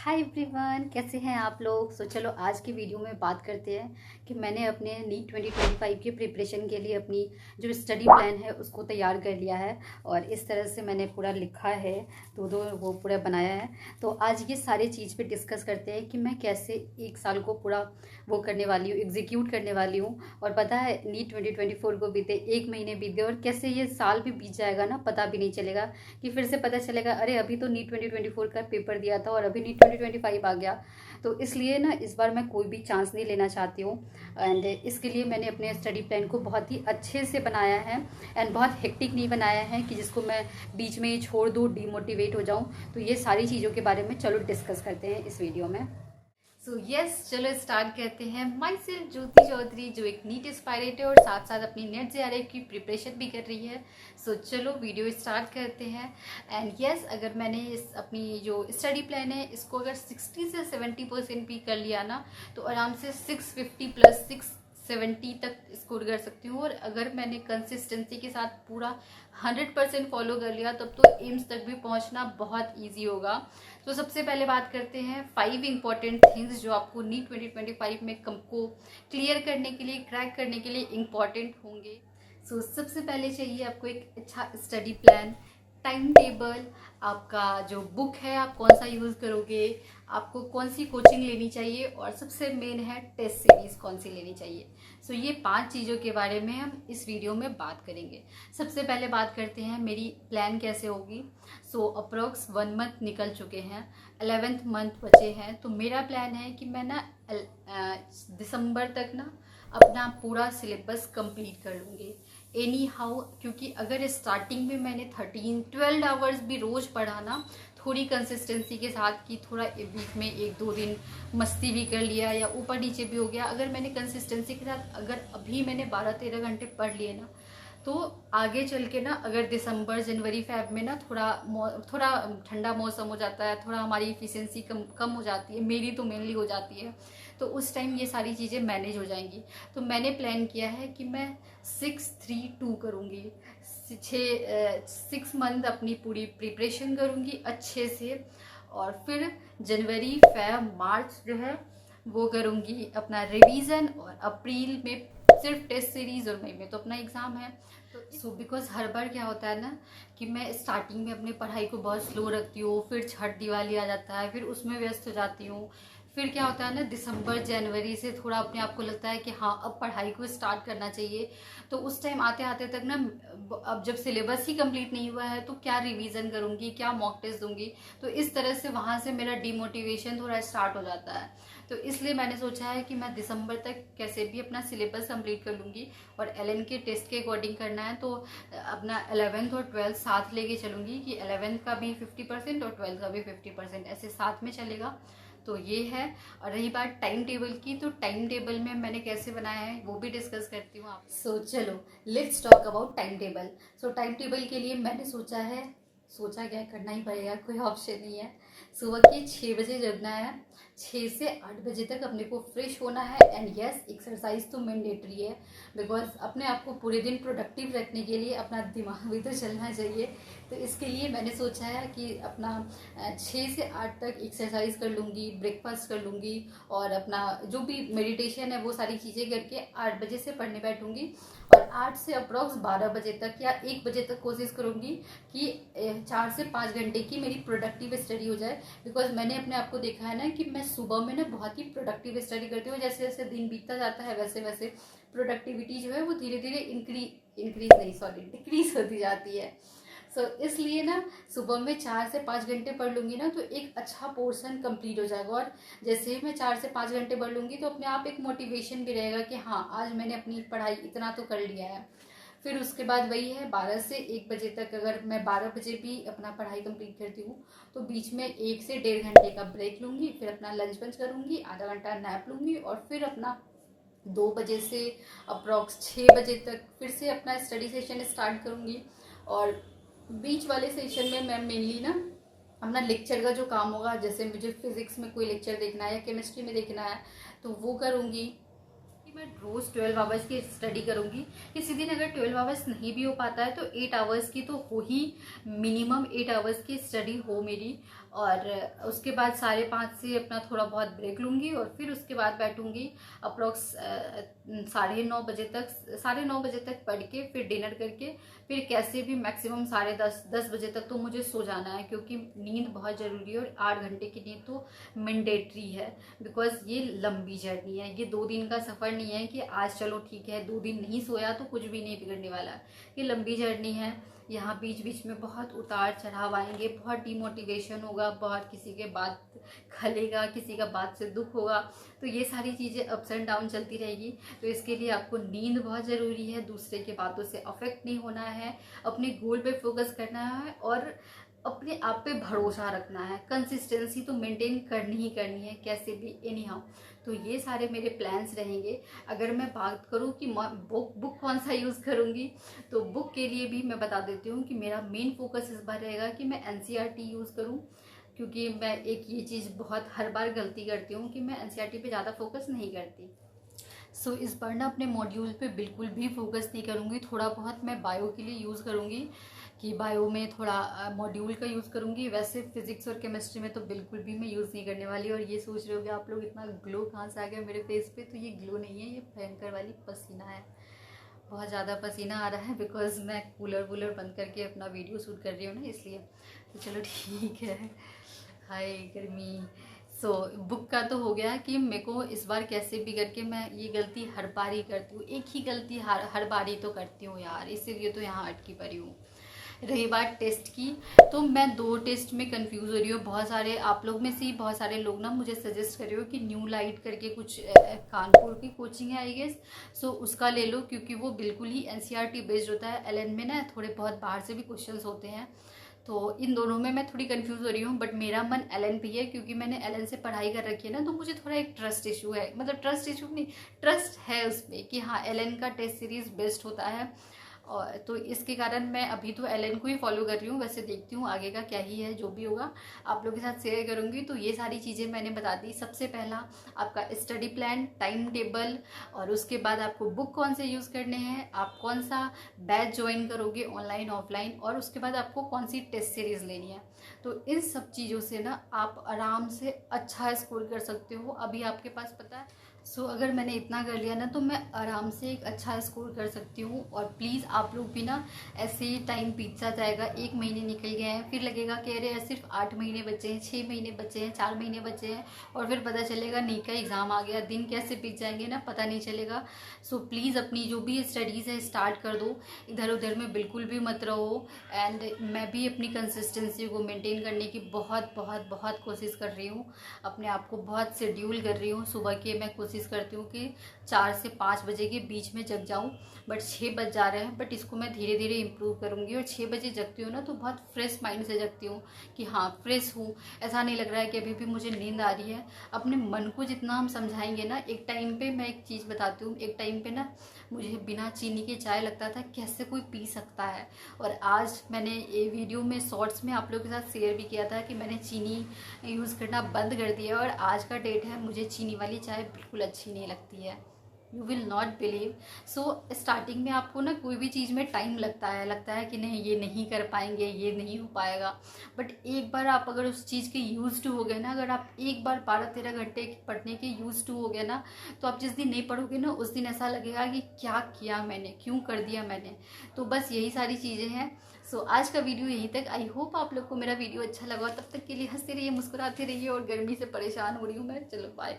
Hi everyone, कैसे हैं आप लोग। चलो आज की वीडियो में बात करते हैं कि मैंने अपने नीट 2025 के प्रिपरेशन के लिए अपनी जो स्टडी प्लान है उसको तैयार कर लिया है और इस तरह से मैंने पूरा लिखा है, दो वो पूरा बनाया है। तो आज ये सारी चीज़ पे डिस्कस करते हैं कि मैं कैसे एक साल को पूरा वो करने वाली हूँ, एग्जीक्यूट करने वाली हूँ। और पता है नीट 2024 को बीते 1 महीने बीत गए और कैसे ये साल भी बीत जाएगा ना, पता भी नहीं चलेगा कि फिर से पता चलेगा अरे अभी तो नीट 2024 का पेपर दिया था और अभी नीट 2025 आ गया। तो इसलिए ना इस बार मैं कोई भी चांस नहीं लेना चाहती हूँ एंड इसके लिए मैंने अपने स्टडी प्लान को बहुत ही अच्छे से बनाया है एंड बहुत हेक्टिक नहीं बनाया है कि जिसको मैं बीच में ही छोड़ दूँ, डीमोटिवेट हो जाऊँ। तो ये सारी चीज़ों के बारे में चलो डिस्कस करते हैं इस वीडियो में। चलो स्टार्ट करते हैं। माई सेल्फ ज्योति चौधरी, जो एक नीट एस्पायरेट है और साथ साथ अपनी नेट जेआरएफ की प्रिपरेशन भी कर रही है। चलो वीडियो स्टार्ट करते हैं। एंड अगर मैंने अपनी जो स्टडी प्लान है इसको अगर 60 से 70% भी कर लिया ना, तो आराम से 650 प्लस 670 तक स्कोर कर सकती हूँ। और अगर मैंने कंसिस्टेंसी के साथ पूरा 100% फॉलो कर लिया तब तो एम्स तक भी पहुँचना बहुत ईजी होगा। तो सबसे पहले बात करते हैं 5 इंपॉर्टेंट थिंग्स जो आपको नीट 2025 में को क्लियर करने के लिए, क्रैक करने के लिए इम्पॉर्टेंट होंगे। सबसे पहले चाहिए आपको एक अच्छा स्टडी प्लान, टाइम टेबल, आपका जो बुक है आप कौन सा यूज़ करोगे, आपको कौन सी कोचिंग लेनी चाहिए और सबसे मेन है टेस्ट सीरीज कौन सी लेनी चाहिए। ये 5 चीज़ों के बारे में हम इस वीडियो में बात करेंगे। सबसे पहले बात करते हैं मेरी प्लान कैसे होगी। अप्रोक्स 1 मंथ निकल चुके हैं, 11th मंथ बचे हैं। तो मेरा प्लान है कि मैं ना दिसंबर तक ना अपना पूरा सिलेबस कंप्लीट कर लूँगी एनी हाउ। क्योंकि अगर स्टार्टिंग में मैंने 13-12 आवर्स भी रोज़ पढ़ा ना, थोड़ी कंसिस्टेंसी के साथ कि थोड़ा वीक में 1-2 दिन मस्ती भी कर लिया या ऊपर नीचे भी हो गया, अगर मैंने कंसिस्टेंसी के साथ अगर अभी मैंने 12-13 घंटे पढ़ लिए ना, तो आगे चल के ना अगर दिसंबर जनवरी फैब में ना थोड़ा ठंडा मौसम हो जाता है, थोड़ा हमारी इफिशिएंसी कम हो जाती है, मेरी तो मेनली हो जाती है, तो उस टाइम ये सारी चीज़ें मैनेज हो जाएंगी। तो मैंने प्लान किया है कि मैं 6-3-2 करूँगी। 6 मंथ अपनी पूरी प्रिपरेशन करूँगी अच्छे से और फिर जनवरी फैब मार्च जो है वो करूँगी अपना रिवीजन और अप्रैल में सिर्फ टेस्ट सीरीज और मई में तो अपना एग्ज़ाम है। तो बिकॉज हर बार क्या होता है ना कि मैं स्टार्टिंग में अपनी पढ़ाई को बहुत स्लो रखती हूँ, फिर छठ दिवाली आ जाता है, फिर उसमें व्यस्त हो जाती हूँ। फिर क्या होता है ना दिसंबर जनवरी से थोड़ा अपने आप को लगता है कि हाँ अब पढ़ाई को स्टार्ट करना चाहिए। तो उस टाइम आते आते तक ना अब जब सिलेबस ही कंप्लीट नहीं हुआ है तो क्या रिवीजन करूँगी, क्या मॉक टेस्ट दूंगी। तो इस तरह से वहाँ से मेरा डिमोटिवेशन थोड़ा स्टार्ट हो जाता है। तो इसलिए मैंने सोचा है कि मैं दिसंबर तक कैसे भी अपना सिलेबस कंप्लीट कर लूँगी और एलएन के टेस्ट के अकॉर्डिंग करना है। तो अपना 11th और 12th साथ लेके चलूँगी कि 11th का भी 50% और 12th का भी 50% ऐसे साथ में चलेगा। तो ये है। और रही बात टाइम टेबल की, तो टाइम टेबल में मैंने कैसे बनाया है वो भी डिस्कस करती हूँ आप। चलो let's talk about time table. Time table के लिए मैंने सोचा क्या करना ही पड़ेगा, कोई ऑप्शन नहीं है। सुबह के 6 बजे जगना है, 6 से 8 बजे तक अपने को फ्रेश होना है एंड यस एक्सरसाइज तो मैंडेटरी है बिकॉज अपने आप को पूरे दिन प्रोडक्टिव रखने के लिए अपना दिमाग भी तो चलना चाहिए। तो इसके लिए मैंने सोचा है कि अपना 6 से 8 तक एक्सरसाइज कर लूँगी, ब्रेकफास्ट कर लूँगी और अपना जो भी मेडिटेशन है वो सारी चीज़ें करके 8 बजे से पढ़ने बैठूँगी और 8 से अप्रॉक्स 12 बजे तक या 1 बजे तक कोशिश करूँगी कि 4 से 5 घंटे की मेरी प्रोडक्टिव स्टडी हो जाए। बिकॉज मैंने अपने आप को देखा है ना कि मैं सुबह में ना बहुत ही प्रोडक्टिव स्टडी करती हूँ, जैसे जैसे दिन बीतता जाता है वैसे वैसे प्रोडक्टिविटी जो है वो धीरे धीरे डिक्रीज होती जाती है। इसलिए ना सुबह में 4 से 5 घंटे पढ़ लूँगी ना तो एक अच्छा पोर्शन कंप्लीट हो जाएगा। और जैसे ही मैं 4 से 5 घंटे पढ़ लूँगी तो अपने आप एक मोटिवेशन भी रहेगा कि हाँ आज मैंने अपनी पढ़ाई इतना तो कर लिया है। फिर उसके बाद वही है 12 से 1 बजे तक, अगर मैं 12 बजे भी अपना पढ़ाई कंप्लीट करती हूँ तो बीच में 1 से 1.5 घंटे का ब्रेक लूँगी, फिर अपना लंच वंच करूँगी, आधा घंटा नैप लूँगी और फिर अपना 2 बजे से अप्रॉक्स 6 बजे तक फिर से अपना स्टडी सेशन स्टार्ट करूँगी। और बीच वाले सेशन में मैं मेनली ना अपना लेक्चर का जो काम होगा, जैसे मुझे फिजिक्स में कोई लेक्चर देखना है या केमिस्ट्री में देखना है तो वो करूँगी। मैं रोज़ 12 आवर्स की स्टडी करूँगी। किसी दिन अगर 12 आवर्स नहीं भी हो पाता है तो 8 आवर्स की तो हो ही, मिनिमम 8 आवर्स की स्टडी हो मेरी। और उसके बाद 5:30 से अपना थोड़ा बहुत ब्रेक लूँगी और फिर उसके बाद बैठूँगी अप्रोक्स 9:30 बजे तक पढ़ के फिर डिनर करके फिर कैसे भी मैक्सिमम 10:30 बजे तक तो मुझे सो जाना है, क्योंकि नींद बहुत ज़रूरी है और 8 घंटे की नींद तो मैंडेटरी है। बिकॉज ये लंबी जर्नी है, ये 2 दिन का सफ़र नहीं है कि आज चलो ठीक है 2 दिन नहीं सोया तो कुछ भी नहीं बिगड़ने वाला है। ये लंबी जर्नी है, यहाँ बीच बीच में बहुत उतार चढ़ाव आएंगे, बहुत डिमोटिवेशन होगा, बहुत किसी के बात खलेगा, किसी का बात से दुख होगा, तो ये सारी चीज़ें अप्स एंड डाउन चलती रहेगी। तो इसके लिए आपको नींद बहुत ज़रूरी है, दूसरे के बातों से अफेक्ट नहीं होना है, अपने गोल पे फोकस करना है और अपने आप पे भरोसा रखना है। कंसिस्टेंसी तो मेंटेन करनी ही करनी है कैसे भी, एनी हाउ। तो ये सारे मेरे प्लान्स रहेंगे। अगर मैं बात करूँ कि बुक कौन सा यूज़ करूँगी, तो बुक के लिए भी मैं बता देती हूँ कि मेरा मेन फोकस इस बार रहेगा कि मैं NCERT यूज़ करूँ, क्योंकि मैं एक ये चीज़ बहुत हर बार गलती करती हूँ कि मैं NCERT पे ज़्यादा फोकस नहीं करती। सो इस बार ना अपने मॉड्यूल पे बिल्कुल भी फोकस नहीं करूँगी। थोड़ा बहुत मैं बायो के लिए यूज़ करूँगी कि बायो में थोड़ा मॉड्यूल का यूज़ करूँगी, वैसे फिजिक्स और केमिस्ट्री में तो बिल्कुल भी मैं यूज़ नहीं करने वाली। और ये सोच रहे होगे आप लोग इतना ग्लो कहाँ से आ गया मेरे फेस पे, तो ये ग्लो नहीं है, ये भयंकर वाली पसीना है। बहुत ज़्यादा पसीना आ रहा है बिकॉज मैं कूलर बंद करके अपना वीडियो शूट कर रही हूँ ना, इसलिए। तो चलो ठीक है, हाय गर्मी। बुक का तो हो गया कि मेरे को इस बार कैसे भी करके, मैं ये गलती हर बार ही करती हूँ, एक ही गलती हर बार ही तो करती हूँ यार, इसीलिए तो यहाँ अटकी पड़ी हूँ। रही बात टेस्ट की, तो मैं 2 टेस्ट में कंफ्यूज हो रही हूँ। बहुत सारे आप लोग में से ही बहुत सारे लोग ना मुझे सजेस्ट कर रहे हो कि न्यू लाइट करके कुछ कानपुर की कोचिंग है आई गेस, सो उसका ले लो, क्योंकि वो बिल्कुल ही NCERT बेस्ड होता है। LN में ना थोड़े बहुत बाहर से भी क्वेश्चंस होते हैं, तो इन दोनों में मैं थोड़ी कंफ्यूज हो रही हूँ। बट मेरा मन LN पे है, क्योंकि मैंने LN से पढ़ाई कर रखी है ना, तो मुझे थोड़ा एक ट्रस्ट इशू है, मतलब ट्रस्ट इशू नहीं, ट्रस्ट है उसमें कि हाँ LN का टेस्ट सीरीज बेस्ट होता है। और तो इसके कारण मैं अभी तो LN को ही फॉलो कर रही हूँ। वैसे देखती हूँ आगे का क्या ही है, जो भी होगा आप लोगों के साथ शेयर करूँगी। तो ये सारी चीज़ें मैंने बता दी। सबसे पहला आपका स्टडी प्लान, टाइम टेबल, और उसके बाद आपको बुक कौन से यूज़ करने हैं, आप कौन सा बैच ज्वाइन करोगे ऑनलाइन ऑफलाइन, और उसके बाद आपको कौन सी टेस्ट सीरीज़ लेनी है। तो इन सब चीज़ों से ना आप आराम से अच्छा स्कोर कर सकते हो। अभी आपके पास पता है, अगर मैंने इतना कर लिया ना, तो मैं आराम से एक अच्छा स्कोर कर सकती हूँ। और प्लीज़ आप लोग भी ना, ऐसे ही टाइम बीतता जाएगा, 1 महीने निकल गए हैं, फिर लगेगा कि अरे सिर्फ 8 महीने बचे हैं, 6 महीने बचे हैं, 4 महीने बचे हैं, और फिर पता चलेगा नीट का एग्ज़ाम आ गया, दिन कैसे बीत जाएंगे ना पता नहीं चलेगा। प्लीज़ अपनी जो भी स्टडीज़ है स्टार्ट कर दो, इधर उधर में बिल्कुल भी मत रहो। एंड मैं भी अपनी कंसिस्टेंसी को मेंटेन करने की बहुत बहुत बहुत कोशिश कर रही हूँ, अपने आप को बहुत शेड्यूल कर रही हूँ। सुबह के मैं कोशिश करती हूँ कि 4 से 5 बजे के बीच में जग जाऊँ, बट 6 बज जा रहे हैं, बट इसको मैं धीरे धीरे इम्प्रूव करूँगी। और 6 बजे जगती हूँ ना, तो बहुत फ्रेश माइंड से जगती हूँ कि हाँ फ्रेश हूँ, ऐसा नहीं लग रहा है कि अभी भी मुझे नींद आ रही है। अपने मन को जितना हम समझाएंगे ना, एक टाइम पे मैं एक चीज़ बताती हूँ, एक टाइम पे ना मुझे बिना चीनी के चाय लगता था, कैसे कोई पी सकता है। और आज मैंने ये वीडियो में शॉर्ट्स में आप लोगों के साथ शेयर भी किया था कि मैंने चीनी यूज़ करना बंद कर दिया, और आज का डेट है, मुझे चीनी वाली चाय बिल्कुल अच्छी नहीं लगती है। You will not believe. Starting में आपको ना कोई भी चीज़ में टाइम लगता है कि नहीं ये नहीं कर पाएंगे, ये नहीं हो पाएगा। बट एक बार आप अगर उस चीज़ के यूज टू हो गए ना, अगर आप एक बार 12-13 घंटे पढ़ने के यूज टू हो गए ना, तो आप जिस दिन नहीं पढ़ोगे ना, उस दिन ऐसा लगेगा कि क्या किया मैंने, क्यों कर दिया मैंने। तो बस यही सारी चीज़ें हैं। आज का वीडियो यहीं तक। आई होप आप लोग को मेरा वीडियो अच्छा लगा। तब तक के लिए हंसते रहिए, मुस्कुराते रहिए, और गर्मी से परेशान हो रही हूँ मैं। चलो बाय।